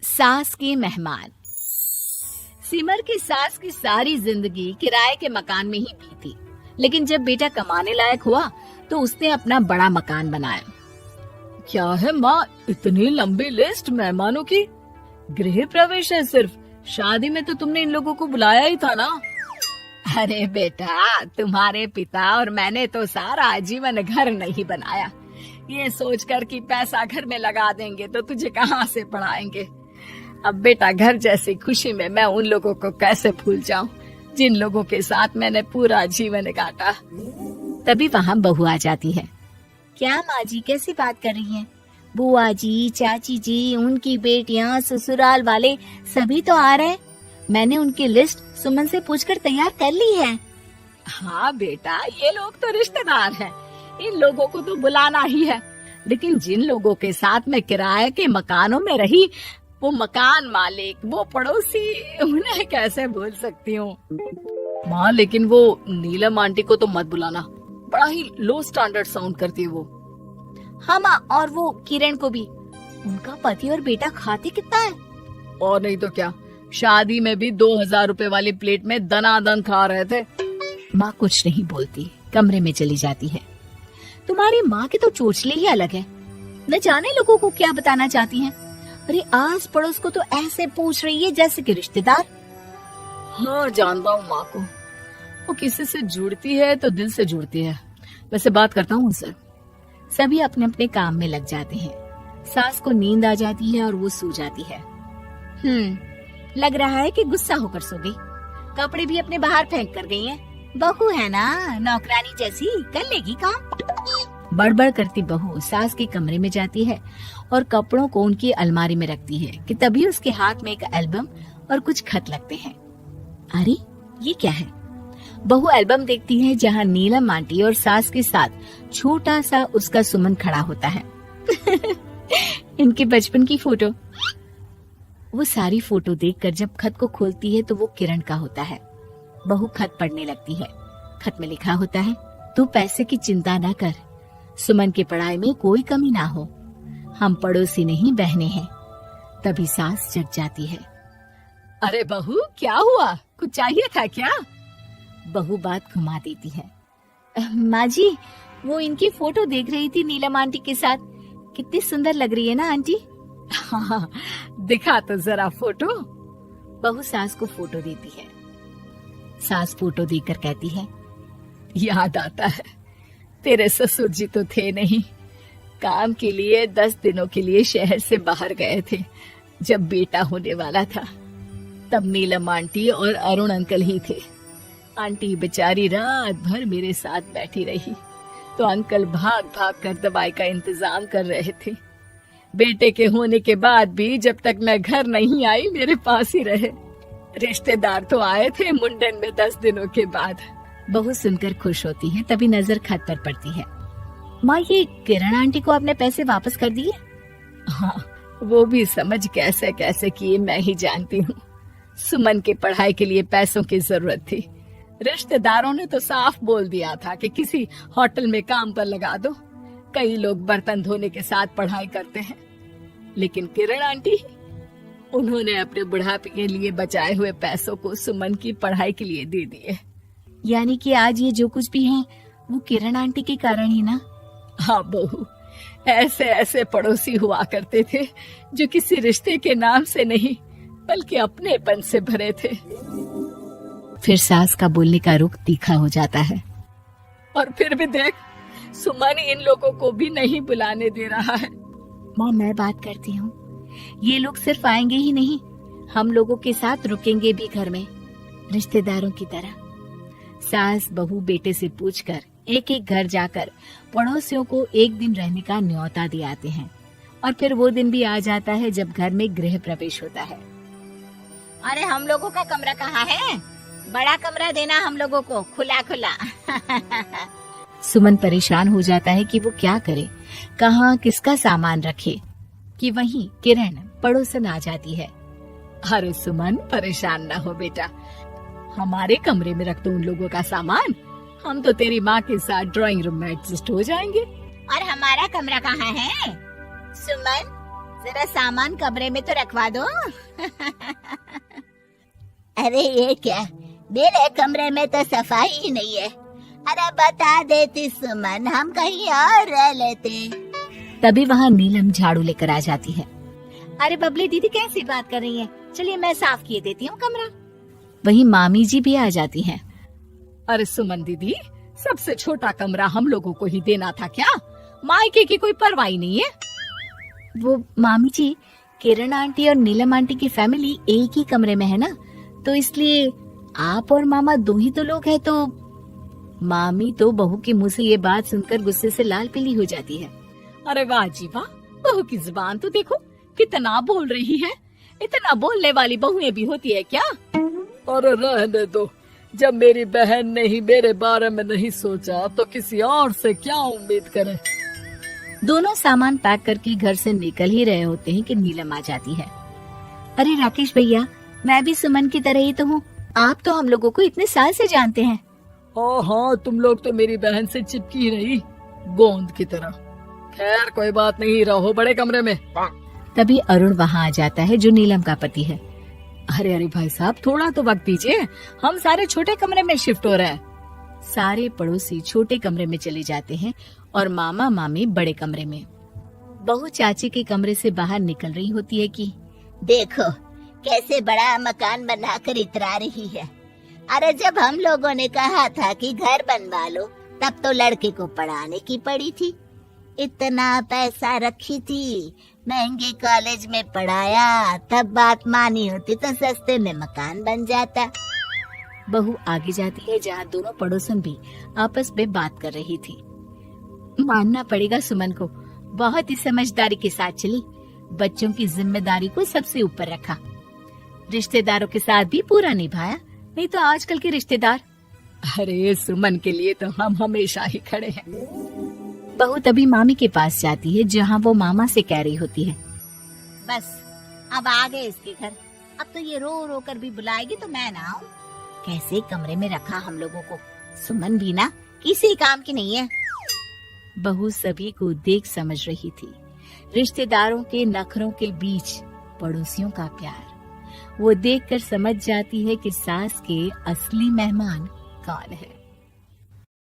सास के मेहमान। सिमर की सास की सारी जिंदगी किराए के मकान में ही बीती, लेकिन जब बेटा कमाने लायक हुआ तो उसने अपना बड़ा मकान बनाया। क्या है माँ, इतनी लंबी लिस्ट मेहमानों की? गृह प्रवेश है सिर्फ, शादी में तो तुमने इन लोगों को बुलाया ही था ना। अरे बेटा, तुम्हारे पिता और मैंने तो सारा आजीवन घर नहीं बनाया, ये सोचकर कि पैसा घर में लगा देंगे तो तुझे कहाँ से पढ़ाएंगे। अब बेटा, घर जैसी खुशी में मैं उन लोगों को कैसे भूल जाऊं जिन लोगों के साथ मैंने पूरा जीवन काटा। तभी वहाँ बहू आ जाती है। क्या माँ जी, कैसी बात कर रही हैं? बुआ जी, चाची जी, उनकी बेटियाँ, ससुराल वाले सभी तो आ रहे हैं। मैंने उनकी लिस्ट सुमन से पूछकर तैयार कर ली है। हाँ बेटा, ये लोग तो रिश्तेदार हैं, इन लोगों को तो बुलाना ही है, लेकिन जिन लोगों के साथ मैं किराए के मकानों में रही, वो मकान मालिक, वो पड़ोसी, उन्हें कैसे भूल सकती हूँ। माँ, लेकिन वो नीलम आंटी को तो मत बुलाना, बड़ा ही लो स्टैंडर्ड साउंड करती है वो। हाँ माँ, और वो किरण को भी। उनका पति और बेटा खाते कितना है। और नहीं तो क्या, शादी में भी 2000 रुपए वाली प्लेट में दनादन खा रहे थे। माँ कुछ नहीं बोलती, कमरे में चली जाती है। तुम्हारी माँ की तो चोचले ही अलग है, न जाने लोगों को क्या बताना चाहती हैं। अरे आस पड़ोस को तो ऐसे पूछ रही है जैसे कि रिश्तेदार। हाँ, जानता हूँ माँ को, वो किसी से जुड़ती है तो दिल से जुड़ती है। वैसे बात करता हूँ उनसे। सभी अपने अपने काम में लग जाते हैं। सास को नींद आ जाती है और वो सो जाती है। लग रहा है कि गुस्सा होकर सो गई। कपड़े भी अपने बाहर फेंक कर गई हैं। बहू है ना, नौकरानी जैसी, कर लेगी काम। बड़बड़ करती बहू सास के कमरे में जाती है और कपड़ों को उनकी अलमारी में रखती है कि तभी उसके हाथ में एक एल्बम और कुछ खत लगते हैं। अरे ये क्या है? बहू एल्बम देखती है जहाँ नीलम आंटी और सास के साथ छोटा सा उसका सुमन खड़ा होता है। इनके बचपन की फोटो। वो सारी फोटो देखकर जब खत को खोलती है तो वो किरण का होता है। बहू खत पढ़ने लगती है। खत में लिखा होता है, तू पैसे की चिंता ना कर, सुमन की पढ़ाई में कोई कमी ना हो, हम पड़ोसी नहीं बहने हैं। तभी सास जग जाती है। अरे बहू, क्या हुआ? कुछ चाहिए था क्या? बहू बात घुमा देती है। माँ जी, वो इनकी फोटो देख रही थी नीलम आंटी के साथ। कितनी सुंदर लग रही है ना आंटी? हाँ, दिखा तो जरा फोटो। बहू सास को फोटो देती है। सास फोटो देखकर कहती है, याद आता है, तेरे ससुर जी तो थे नहीं, काम के लिए 10 दिनों के लिए शहर से बाहर गए थे। जब बेटा होने वाला था तब नीलम आंटी और अरुण अंकल ही थे। आंटी बेचारी रात भर मेरे साथ बैठी रही तो अंकल भाग भाग कर दवाई का इंतजाम कर रहे थे। बेटे के होने के बाद भी जब तक मैं घर नहीं आई मेरे पास ही रहे। रिश्तेदार तो आए थे मुंडन में 10 दिनों के बाद। बहू सुनकर खुश होती है, तभी नजर खत पर पड़ती है। माँ, ये किरण आंटी को आपने पैसे वापस कर दिए? हाँ, वो भी समझ कैसे कैसे किए मैं ही जानती हूँ। सुमन की पढ़ाई के लिए पैसों की जरूरत थी। रिश्तेदारों ने तो साफ बोल दिया था कि किसी होटल में काम पर लगा दो। कई लोग बर्तन धोने के साथ पढ़ाई करते हैं, लेकिन किरण आंटी, उन्होंने अपने बुढ़ापे के लिए बचाए हुए पैसों को सुमन की पढ़ाई के लिए दे दिए। यानी कि आज ये जो कुछ भी है वो किरण आंटी के कारण ही ना? हाँ बहू, ऐसे ऐसे पड़ोसी हुआ करते थे जो किसी रिश्ते के नाम से नहीं बल्कि अपनेपन से भरे थे। फिर सास का बोलने का रुख तीखा हो जाता है। और फिर भी देख, सुमन इन लोगों को भी नहीं बुलाने दे रहा है। माँ, मैं बात करती हूँ, ये लोग सिर्फ आएंगे ही नहीं, हम लोगों के साथ रुकेंगे भी घर में, रिश्तेदारों की तरह। सास बहू बेटे से पूछकर एक एक घर जाकर पड़ोसियों को एक दिन रहने का न्योता दिलाते हैं। और फिर वो दिन भी आ जाता है जब घर में गृह प्रवेश होता है। अरे हम लोगों का कमरा कहाँ है? बड़ा कमरा देना हम लोगों को, खुला खुला। सुमन परेशान हो जाता है कि वो क्या करे, कहाँ किसका सामान रखे, कि वहीं किरण पड़ोसन आ जाती है। अरे सुमन, परेशान ना हो बेटा, हमारे कमरे में रख दो उन लोगों का सामान, हम तो तेरी माँ के साथ ड्राइंग रूम में एडजस्ट हो जाएंगे। और हमारा कमरा कहाँ है? सुमन, जरा सामान कमरे में तो रखवा दो। अरे ये क्या, मेरे कमरे में तो सफाई ही नहीं है। अरे बता देती सुमन, हम कहीं और रह लेते। तभी वहाँ नीलम झाड़ू लेकर आ जाती है। अरे बबली दीदी कैसी बात कर रही है, चलिए मैं साफ किए देती हूँ कमरा। वहीं मामी जी भी आ जाती हैं। अरे सुमन दीदी, सबसे छोटा कमरा हम लोगों को ही देना था क्या? मायके की कोई परवाह नहीं है। वो मामी जी, किरण आंटी और नीलम आंटी की फैमिली एक ही कमरे में है ना, तो इसलिए आप और मामा दो ही तो लोग हैं। तो मामी तो बहू के मुंह से ये बात सुनकर गुस्से से लाल पीली हो जाती है। अरे वाह जी वाह, बहू की जुबान तो देखो कितना बोल रही है। इतना बोलने वाली बहुएं भी होती है क्या? अरे रहने दो, जब मेरी बहन ने ही मेरे बारे में नहीं सोचा तो किसी और से क्या उम्मीद करें। दोनों सामान पैक करके घर से निकल ही रहे होते हैं कि नीलम आ जाती है। अरे राकेश भैया, मैं भी सुमन की तरह ही तो हूँ। आप तो हम लोगों को इतने साल से जानते हैं। हाँ, तुम लोग तो मेरी बहन से चिपकी रही गोंद की तरह। खैर कोई बात नहीं, रहो बड़े कमरे में। तभी अरुण वहाँ आ जाता है, जो नीलम का पति है। अरे अरे भाई साहब, थोड़ा तो वक्त दीजिए, हम सारे छोटे कमरे में शिफ्ट हो रहे हैं। सारे पड़ोसी छोटे कमरे में चले जाते हैं और मामा मामी बड़े कमरे में। बहू चाची के कमरे से बाहर निकल रही होती है कि देखो कैसे बड़ा मकान बनाकर इतरा रही है। अरे जब हम लोगों ने कहा था कि घर बनवा लो, तब तो लड़के को पढ़ाने की पड़ी थी। इतना पैसा रखी थी, महंगे कॉलेज में पढ़ाया, तब बात मानी होती तो सस्ते में मकान बन जाता। बहू आगे जाती है, जहाँ दोनों पड़ोसन भी आपस में बात कर रही थी। मानना पड़ेगा सुमन को, बहुत ही समझदारी के साथ चली। बच्चों की जिम्मेदारी को सबसे ऊपर रखा, रिश्तेदारों के साथ भी पूरा निभाया। नहीं तो आजकल के रिश्तेदार। अरे सुमन के लिए तो हम हमेशा ही खड़े हैं। बहू तभी मामी के पास जाती है, जहाँ वो मामा से कह रही होती है, बस अब आ गए इसके घर। अब तो ये रो रो कर भी बुलाएगी तो मैं ना आऊं। कैसे कमरे में रखा हम लोगों को। सुमन भी ना किसी काम की नहीं है। बहू सभी को देख समझ रही थी। रिश्तेदारों के नखरों के बीच पड़ोसियों का प्यार। वो देखकर समझ जाती है कि सास के असली मेहमान कौन है।